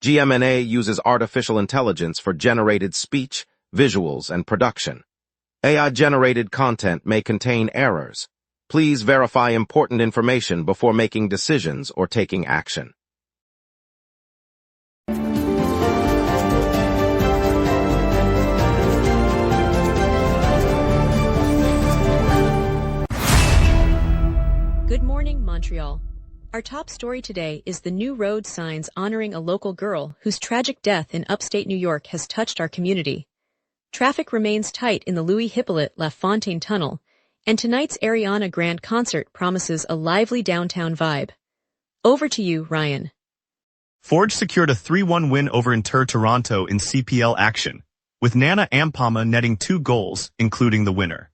GMNA uses artificial intelligence for generated speech, visuals, and production. AI-generated content may contain errors. Please verify important information before making decisions or taking action. Good morning, Montreal. Our top story today is the new road signs honoring a local girl whose tragic death in upstate New York has touched our community. Traffic remains tight in the Louis-Hippolyte Lafontaine Tunnel, and tonight's Ariana Grande concert promises a lively downtown vibe. Over to you, Ryan. Forge secured a 3-1 win over Inter Toronto in CPL action, with Nana Ampama netting 2 goals, including the winner.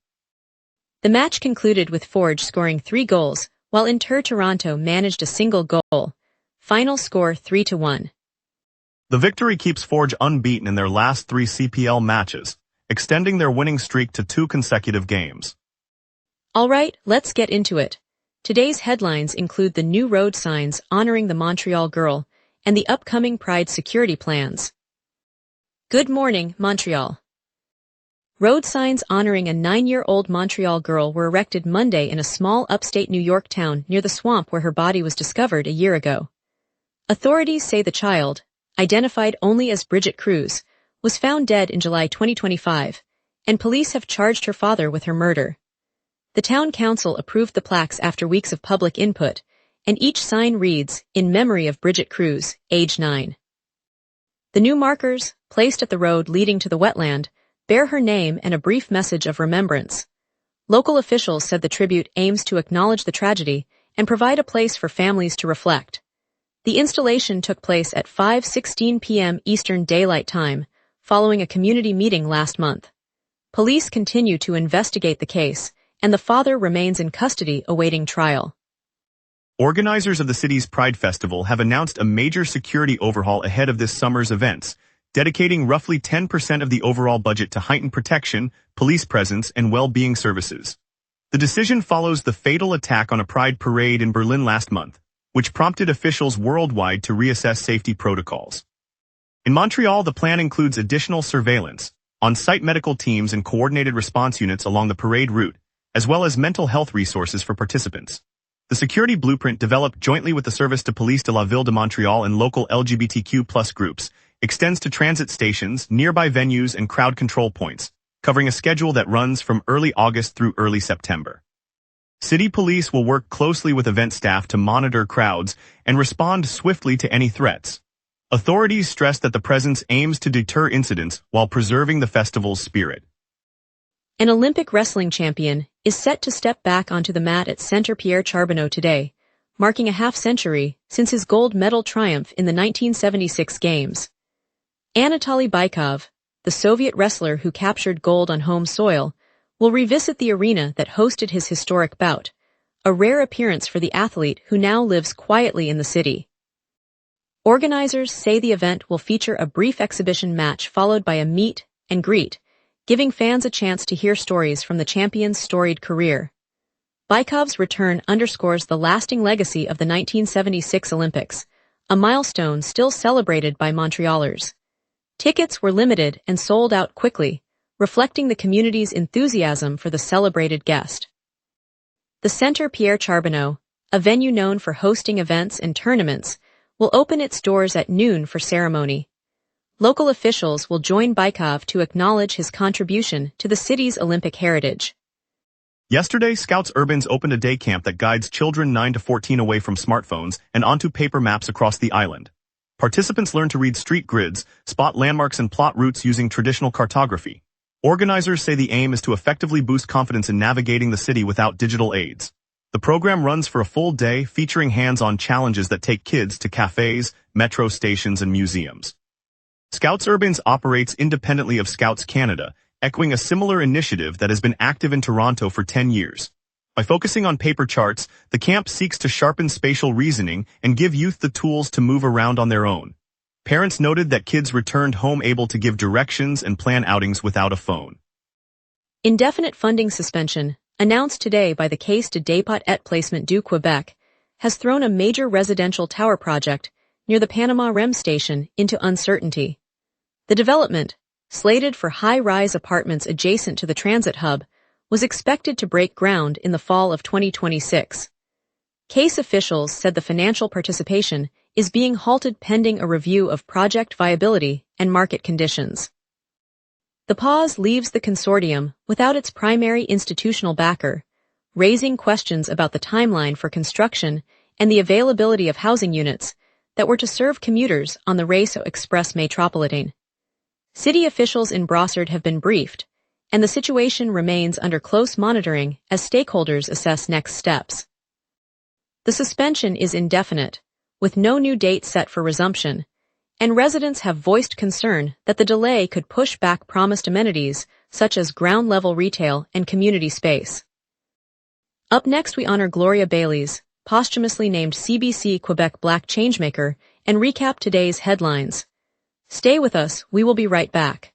The match concluded with Forge scoring 3 goals, while Inter Toronto managed a single goal. Final score 3-1. The victory keeps Forge unbeaten in their last 3 CPL matches, extending their winning streak to 2 consecutive games. All right, let's get into it. Today's headlines include the new road signs honoring the Montreal girl and the upcoming Pride security plans. Good morning, Montreal. Road signs honoring a 9-year-old Montreal girl were erected Monday in a small upstate New York town near the swamp where her body was discovered a year ago. Authorities say the child, identified only as Bridget Cruz, was found dead in July 2025, and police have charged her father with her murder. The town council approved the plaques after weeks of public input, and each sign reads, "In memory of Bridget Cruz, age 9. The new markers, placed at the road leading to the wetland, bear her name and a brief message of remembrance. Local officials said the tribute aims to acknowledge the tragedy and provide a place for families to reflect. The installation took place at 5:16 p.m. Eastern Daylight Time, following a community meeting last month. Police continue to investigate the case, and the father remains in custody awaiting trial. Organizers of the city's Pride Festival have announced a major security overhaul ahead of this summer's events, dedicating roughly 10% of the overall budget to heightened protection, police presence, and well-being services. The decision follows the fatal attack on a Pride parade in Berlin last month, which prompted officials worldwide to reassess safety protocols. In Montreal, the plan includes additional surveillance, on-site medical teams and coordinated response units along the parade route, as well as mental health resources for participants. The security blueprint developed jointly with the Service de Police de la Ville de Montreal and local LGBTQ+ groups extends to transit stations, nearby venues, and crowd control points, covering a schedule that runs from early August through early September. City police will work closely with event staff to monitor crowds and respond swiftly to any threats. Authorities stress that the presence aims to deter incidents while preserving the festival's spirit. An Olympic wrestling champion is set to step back onto the mat at Centre Pierre Charbonneau today, marking a half-century since his gold medal triumph in the 1976 Games. Anatoly Bykov, the Soviet wrestler who captured gold on home soil, will revisit the arena that hosted his historic bout, a rare appearance for the athlete who now lives quietly in the city. Organizers say the event will feature a brief exhibition match followed by a meet and greet, giving fans a chance to hear stories from the champion's storied career. Bykov's return underscores the lasting legacy of the 1976 Olympics, a milestone still celebrated by Montrealers. Tickets were limited and sold out quickly, reflecting the community's enthusiasm for the celebrated guest. The Centre Pierre Charbonneau, a venue known for hosting events and tournaments, will open its doors at noon for ceremony. Local officials will join Bykov to acknowledge his contribution to the city's Olympic heritage. Yesterday, Scouts Urbans opened a day camp that guides children 9 to 14 away from smartphones and onto paper maps across the island. Participants learn to read street grids, spot landmarks, and plot routes using traditional cartography. Organizers say the aim is to effectively boost confidence in navigating the city without digital aids. The program runs for a full day, featuring hands-on challenges that take kids to cafes, metro stations, and museums. Scouts Urbans operates independently of Scouts Canada, echoing a similar initiative that has been active in Toronto for 10 years. By focusing on paper charts, the camp seeks to sharpen spatial reasoning and give youth the tools to move around on their own. Parents noted that kids returned home able to give directions and plan outings without a phone. Indefinite funding suspension, announced today by the Caisse de dépôt et placement du Québec, has thrown a major residential tower project, near the Panama REM station, into uncertainty. The development, slated for high-rise apartments adjacent to the transit hub, was expected to break ground in the fall of 2026. Case officials said the financial participation is being halted pending a review of project viability and market conditions. The pause leaves the consortium without its primary institutional backer, raising questions about the timeline for construction and the availability of housing units that were to serve commuters on the Race Express Metropolitane. City officials in Brossard have been briefed, and the situation remains under close monitoring as stakeholders assess next steps. The suspension is indefinite, with no new date set for resumption, and residents have voiced concern that the delay could push back promised amenities such as ground-level retail and community space. Up next, we honor Gloria Bailey's, posthumously named CBC Quebec Black Changemaker, and recap today's headlines. Stay with us, we will be right back.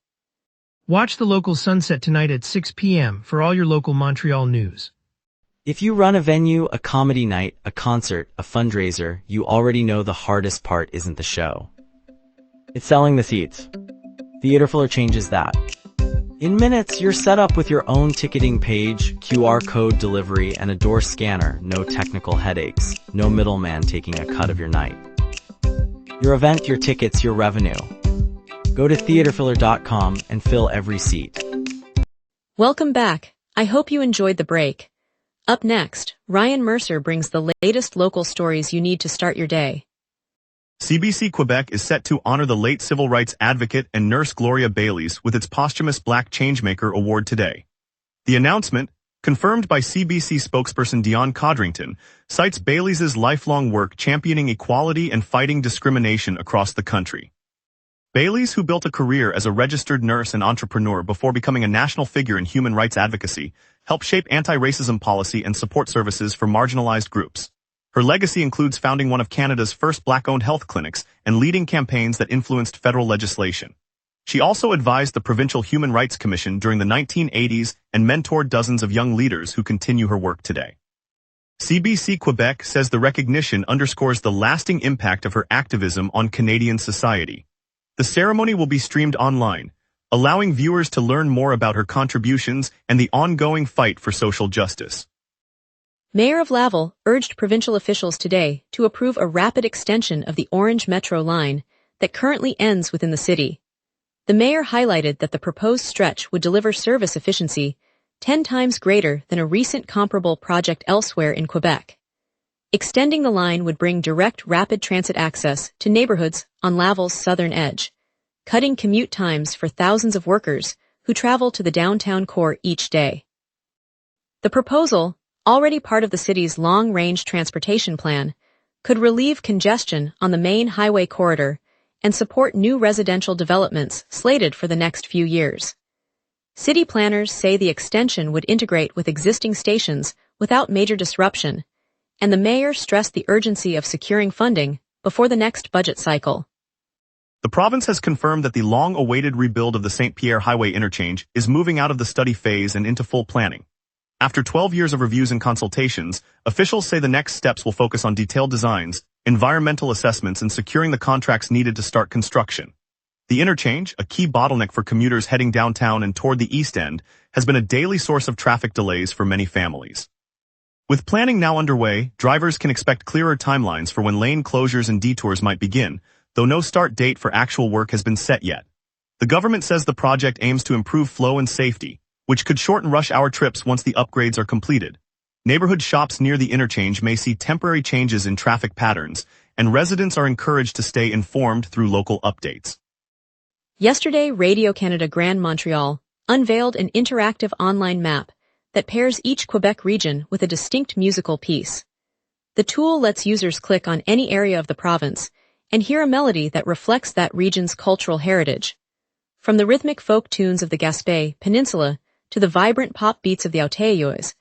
Watch the local sunset tonight at 6 p.m. for all your local Montreal news. If you run a venue, a comedy night, a concert, a fundraiser, you already know the hardest part isn't the show. It's selling the seats. Theaterfiller changes that. In minutes, you're set up with your own ticketing page, QR code delivery, and a door scanner. No technical headaches. No middleman taking a cut of your night. Your event, your tickets, your revenue. Go to theaterfiller.com and fill every seat. Welcome back. I hope you enjoyed the break. Up next, Ryan Mercer brings the latest local stories you need to start your day. CBC Quebec is set to honor the late civil rights advocate and nurse Gloria Bailey's with its posthumous Black Changemaker Award today. The announcement, confirmed by CBC spokesperson Dion Codrington, cites Bailey's lifelong work championing equality and fighting discrimination across the country. Bailey's, who built a career as a registered nurse and entrepreneur before becoming a national figure in human rights advocacy, helped shape anti-racism policy and support services for marginalized groups. Her legacy includes founding one of Canada's first Black-owned health clinics and leading campaigns that influenced federal legislation. She also advised the Provincial Human Rights Commission during the 1980s and mentored dozens of young leaders who continue her work today. CBC Quebec says the recognition underscores the lasting impact of her activism on Canadian society. The ceremony will be streamed online, allowing viewers to learn more about her contributions and the ongoing fight for social justice. Mayor of Laval urged provincial officials today to approve a rapid extension of the Orange Metro line that currently ends within the city. The mayor highlighted that the proposed stretch would deliver service efficiency 10 times greater than a recent comparable project elsewhere in Quebec. Extending the line would bring direct rapid transit access to neighborhoods on Laval's southern edge, cutting commute times for thousands of workers who travel to the downtown core each day. The proposal, already part of the city's long-range transportation plan, could relieve congestion on the main highway corridor and support new residential developments slated for the next few years. City planners say the extension would integrate with existing stations without major disruption, and the mayor stressed the urgency of securing funding before the next budget cycle. The province has confirmed that the long-awaited rebuild of the St. Pierre Highway interchange is moving out of the study phase and into full planning. After 12 years of reviews and consultations, officials say the next steps will focus on detailed designs, environmental assessments, and securing the contracts needed to start construction. The interchange, a key bottleneck for commuters heading downtown and toward the East End, has been a daily source of traffic delays for many families. With planning now underway, drivers can expect clearer timelines for when lane closures and detours might begin, though no start date for actual work has been set yet. The government says the project aims to improve flow and safety, which could shorten rush hour trips once the upgrades are completed. Neighborhood shops near the interchange may see temporary changes in traffic patterns, and residents are encouraged to stay informed through local updates. Yesterday, Radio-Canada Grand Montreal unveiled an interactive online map that pairs each Quebec region with a distinct musical piece. The tool lets users click on any area of the province and hear a melody that reflects that region's cultural heritage. From the rhythmic folk tunes of the Gaspé Peninsula to the vibrant pop beats of the Outaouais,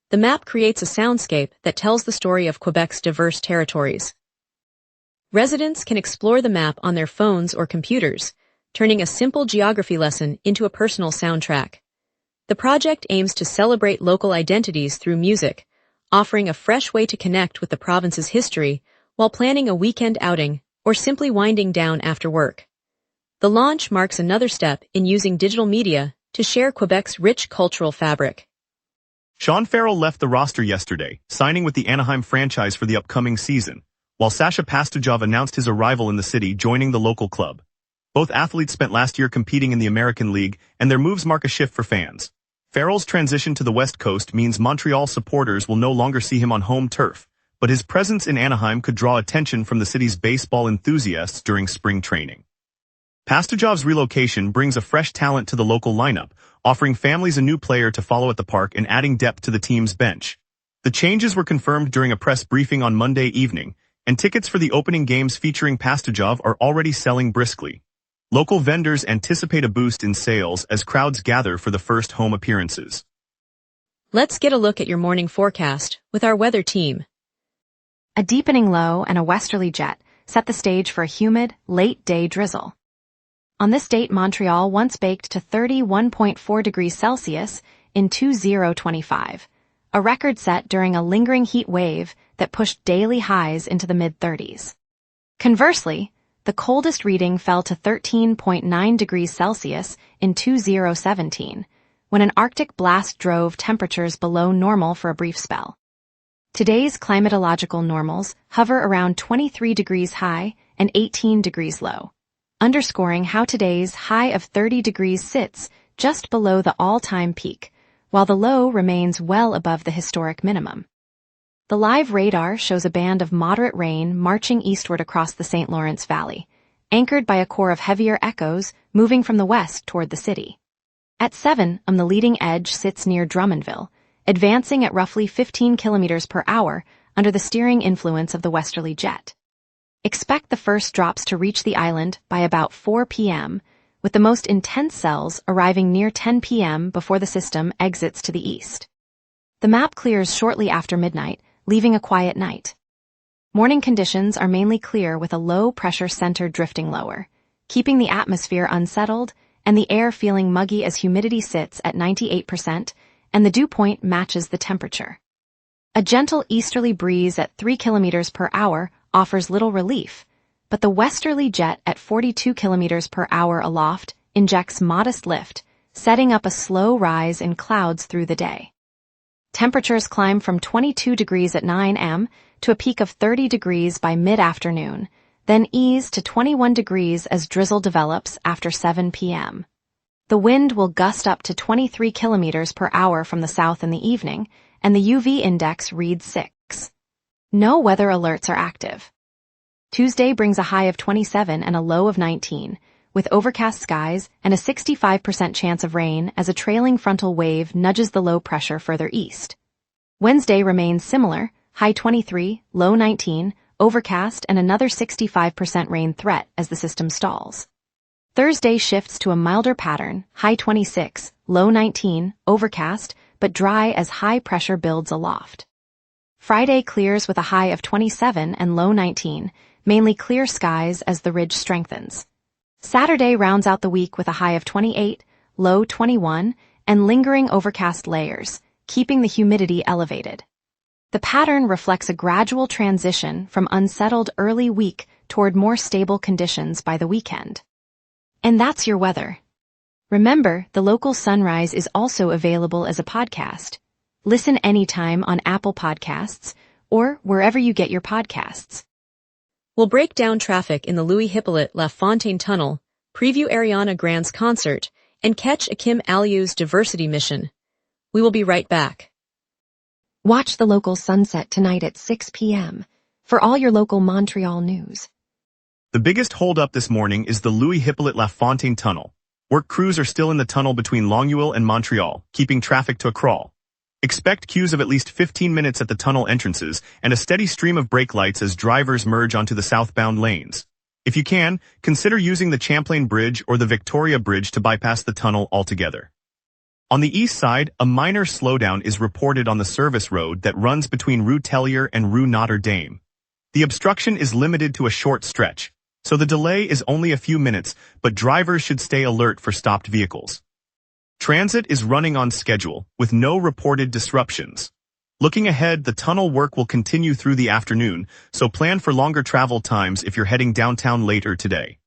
the map creates a soundscape that tells the story of Quebec's diverse territories. Residents can explore the map on their phones or computers, turning a simple geography lesson into a personal soundtrack. The project aims to celebrate local identities through music, offering a fresh way to connect with the province's history while planning a weekend outing or simply winding down after work. The launch marks another step in using digital media to share Quebec's rich cultural fabric. Sean Farrell left the roster yesterday, signing with the Anaheim franchise for the upcoming season, while Sasha Pastujov announced his arrival in the city, joining the local club. Both athletes spent last year competing in the American League, and their moves mark a shift for fans. Farrell's transition to the West Coast means Montreal supporters will no longer see him on home turf, but his presence in Anaheim could draw attention from the city's baseball enthusiasts during spring training. Pastujov's relocation brings a fresh talent to the local lineup, offering families a new player to follow at the park and adding depth to the team's bench. The changes were confirmed during a press briefing on Monday evening, and tickets for the opening games featuring Pastujov are already selling briskly. Local vendors anticipate a boost in sales as crowds gather for the first home appearances. Let's get a look at your morning forecast with our weather team. A deepening low and a westerly jet set the stage for a humid, late-day drizzle. On this date, Montreal once baked to 31.4 degrees Celsius in 2025, a record set during a lingering heat wave that pushed daily highs into the mid-30s. Conversely, the coldest reading fell to 13.9 degrees Celsius in 2017, when an Arctic blast drove temperatures below normal for a brief spell. Today's climatological normals hover around 23 degrees high and 18 degrees low, underscoring how today's high of 30 degrees sits just below the all-time peak, while the low remains well above the historic minimum. The live radar shows a band of moderate rain marching eastward across the St. Lawrence Valley, anchored by a core of heavier echoes moving from the west toward the city. At 7 am, the leading edge sits near Drummondville, advancing at roughly 15 kilometers per hour under the steering influence of the westerly jet. Expect the first drops to reach the island by about 4 p.m., with the most intense cells arriving near 10 p.m. before the system exits to the east. The map clears shortly after midnight, leaving a quiet night. Morning conditions are mainly clear with a low-pressure center drifting lower, keeping the atmosphere unsettled and the air feeling muggy as humidity sits at 98% and the dew point matches the temperature. A gentle easterly breeze at 3 kilometers per hour offers little relief, but the westerly jet at 42 kilometers per hour aloft injects modest lift, setting up a slow rise in clouds through the day. Temperatures climb from 22 degrees at 9 am to a peak of 30 degrees by mid-afternoon, then ease to 21 degrees as drizzle develops after 7 p.m. The wind will gust up to 23 kilometers per hour from the south in the evening, and the UV index reads 6. No weather alerts are active. Tuesday brings a high of 27 and a low of 19, with overcast skies and a 65% chance of rain as a trailing frontal wave nudges the low pressure further east. Wednesday remains similar, high 23, low 19, overcast and another 65% rain threat as the system stalls. Thursday shifts to a milder pattern, high 26, low 19, overcast, but dry as high pressure builds aloft. Friday clears with a high of 27 and low 19, mainly clear skies as the ridge strengthens. Saturday rounds out the week with a high of 28, low 21, and lingering overcast layers, keeping the humidity elevated. The pattern reflects a gradual transition from unsettled early week toward more stable conditions by the weekend. And that's your weather. Remember, the local sunrise is also available as a podcast. Listen anytime on Apple Podcasts or wherever you get your podcasts. We'll break down traffic in the Louis-Hippolyte Lafontaine Tunnel, preview Ariana Grande's concert, and catch Akim Aliou's diversity mission. We will be right back. Watch the local sunset tonight at 6 p.m. for all your local Montreal news. The biggest holdup this morning is the Louis-Hippolyte Lafontaine Tunnel. Work crews are still in the tunnel between Longueuil and Montreal, keeping traffic to a crawl. Expect queues of at least 15 minutes at the tunnel entrances and a steady stream of brake lights as drivers merge onto the southbound lanes. If you can, consider using the Champlain Bridge or the Victoria Bridge to bypass the tunnel altogether. On the east side, a minor slowdown is reported on the service road that runs between Rue Tellier and Rue Notre Dame. The obstruction is limited to a short stretch, so the delay is only a few minutes, but drivers should stay alert for stopped vehicles. Transit is running on schedule, with no reported disruptions. Looking ahead, the tunnel work will continue through the afternoon, so plan for longer travel times if you're heading downtown later today.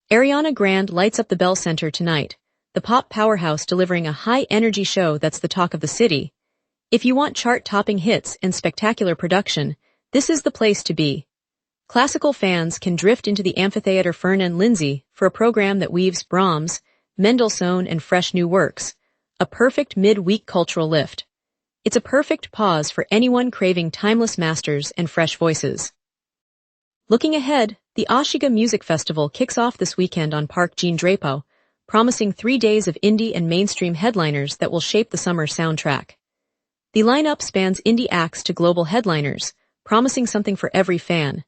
Ariana Grande lights up the Bell Center tonight, the pop powerhouse delivering a high-energy show that's the talk of the city. If you want chart-topping hits and spectacular production, this is the place to be. Classical fans can drift into the amphitheater Fern and Lindsay for a program that weaves Brahms, Mendelssohn, and fresh new works, a perfect mid-week cultural lift. It's a perfect pause for anyone craving timeless masters and fresh voices. Looking ahead, the Ashiga Music Festival kicks off this weekend on Park Jean-Drapeau, promising 3 days of indie and mainstream headliners that will shape the summer soundtrack. The lineup spans indie acts to global headliners, promising something for every fan.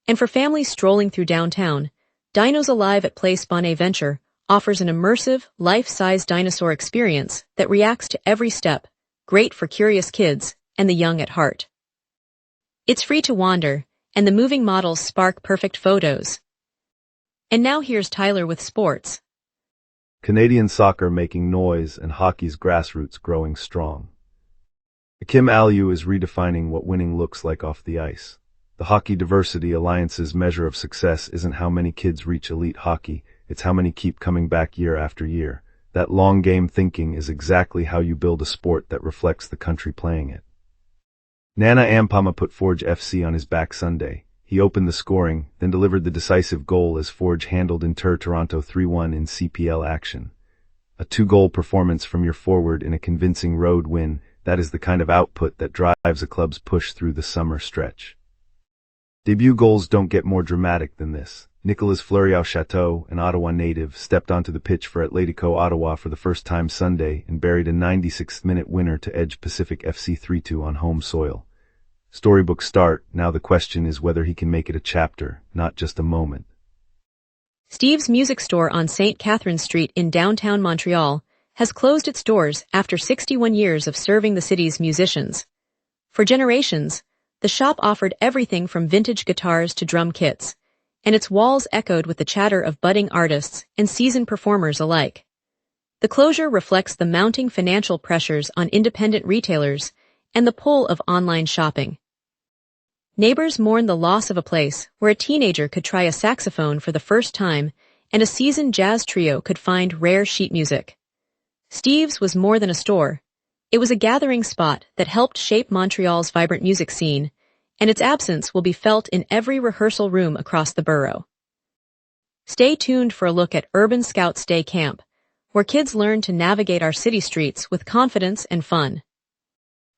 And for families strolling through downtown, Dinos Alive at Place Bonaventure offers an immersive, life-size dinosaur experience that reacts to every step, great for curious kids and the young at heart. It's free to wander, and the moving models spark perfect photos. And now here's Tyler with sports. Canadian soccer making noise and hockey's grassroots growing strong. Akim Aliu is redefining what winning looks like off the ice. The Hockey Diversity Alliance's measure of success isn't how many kids reach elite hockey, it's how many keep coming back year after year. That long game thinking is exactly how you build a sport that reflects the country playing it. Nana Ampama put Forge FC on his back Sunday. He opened the scoring, then delivered the decisive goal as Forge handled Inter Toronto 3-1 in CPL action. A 2-goal performance from your forward in a convincing road win, that is the kind of output that drives a club's push through the summer stretch. Debut goals don't get more dramatic than this. Nicolas Fleuriot-Chateau, an Ottawa native, stepped onto the pitch for Atletico Ottawa for the first time Sunday and buried a 96th-minute winner to edge Pacific FC 3-2 on home soil. Storybook start, now the question is whether he can make it a chapter, not just a moment. Steve's Music Store on St. Catherine Street in downtown Montreal has closed its doors after 61 years of serving the city's musicians. For generations, the shop offered everything from vintage guitars to drum kits, and its walls echoed with the chatter of budding artists and seasoned performers alike. The closure reflects the mounting financial pressures on independent retailers and the pull of online shopping. Neighbors mourn the loss of a place where a teenager could try a saxophone for the first time and a seasoned jazz trio could find rare sheet music. Steve's was more than a store. It was a gathering spot that helped shape Montreal's vibrant music scene, and its absence will be felt in every rehearsal room across the borough. Stay tuned for a look at Urban Scouts Day Camp, where kids learn to navigate our city streets with confidence and fun.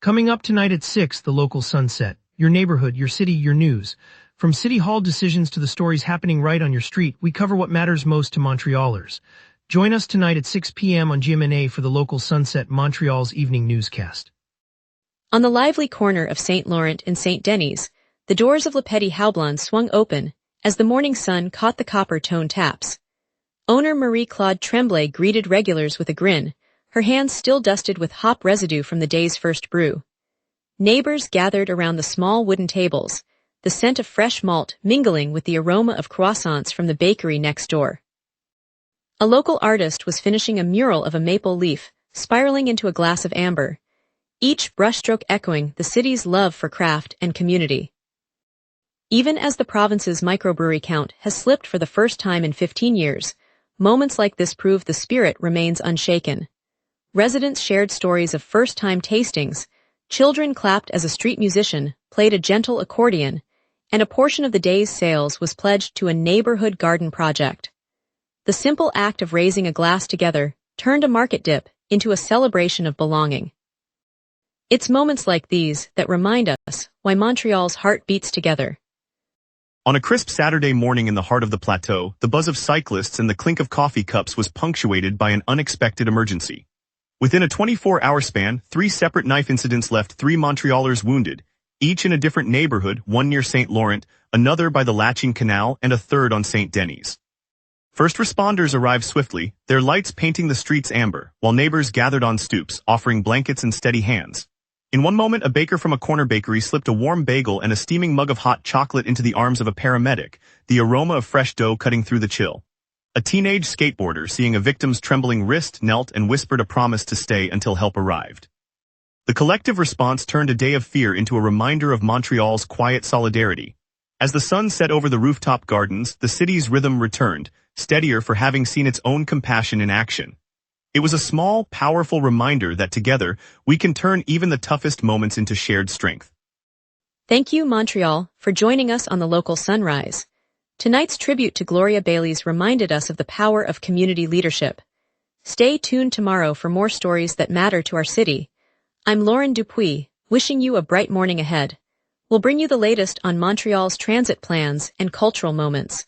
Coming up tonight at 6, the local sunset. Your neighborhood, your city, your news. From city hall decisions to the stories happening right on your street, we cover what matters most to Montrealers. Join us tonight at 6 p.m. on gmna for the local sunset, Montreal's evening newscast. On the lively corner of St. Laurent and St. Denis, the doors of Le Petit Haublon swung open as the morning sun caught the copper-toned taps. Owner Marie-Claude Tremblay greeted regulars with a grin, her hands still dusted with hop residue from the day's first brew. Neighbors gathered around the small wooden tables, the scent of fresh malt mingling with the aroma of croissants from the bakery next door. A local artist was finishing a mural of a maple leaf, spiraling into a glass of amber, each brushstroke echoing the city's love for craft and community. Even as the province's microbrewery count has slipped for the first time in 15 years, moments like this prove the spirit remains unshaken. Residents shared stories of first-time tastings, children clapped as a street musician played a gentle accordion, and a portion of the day's sales was pledged to a neighborhood garden project. The simple act of raising a glass together turned a market dip into a celebration of belonging. It's moments like these that remind us why Montreal's heart beats together. On a crisp Saturday morning in the heart of the plateau, the buzz of cyclists and the clink of coffee cups was punctuated by an unexpected emergency. Within a 24-hour span, 3 separate knife incidents left 3 Montrealers wounded, each in a different neighborhood, one near St. Laurent, another by the Latching Canal, and a third on St. Denis. First responders arrived swiftly, their lights painting the streets amber, while neighbors gathered on stoops, offering blankets and steady hands. In one moment, a baker from a corner bakery slipped a warm bagel and a steaming mug of hot chocolate into the arms of a paramedic, the aroma of fresh dough cutting through the chill. A teenage skateboarder, seeing a victim's trembling wrist, knelt and whispered a promise to stay until help arrived. The collective response turned a day of fear into a reminder of Montreal's quiet solidarity. As the sun set over the rooftop gardens, the city's rhythm returned, steadier for having seen its own compassion in action. It was a small, powerful reminder that together, we can turn even the toughest moments into shared strength. Thank you, Montreal, for joining us on the local sunrise. Tonight's tribute to Gloria Bailey's reminded us of the power of community leadership. Stay tuned tomorrow for more stories that matter to our city. I'm Lauren Dupuis, wishing you a bright morning ahead. We'll bring you the latest on Montreal's transit plans and cultural moments.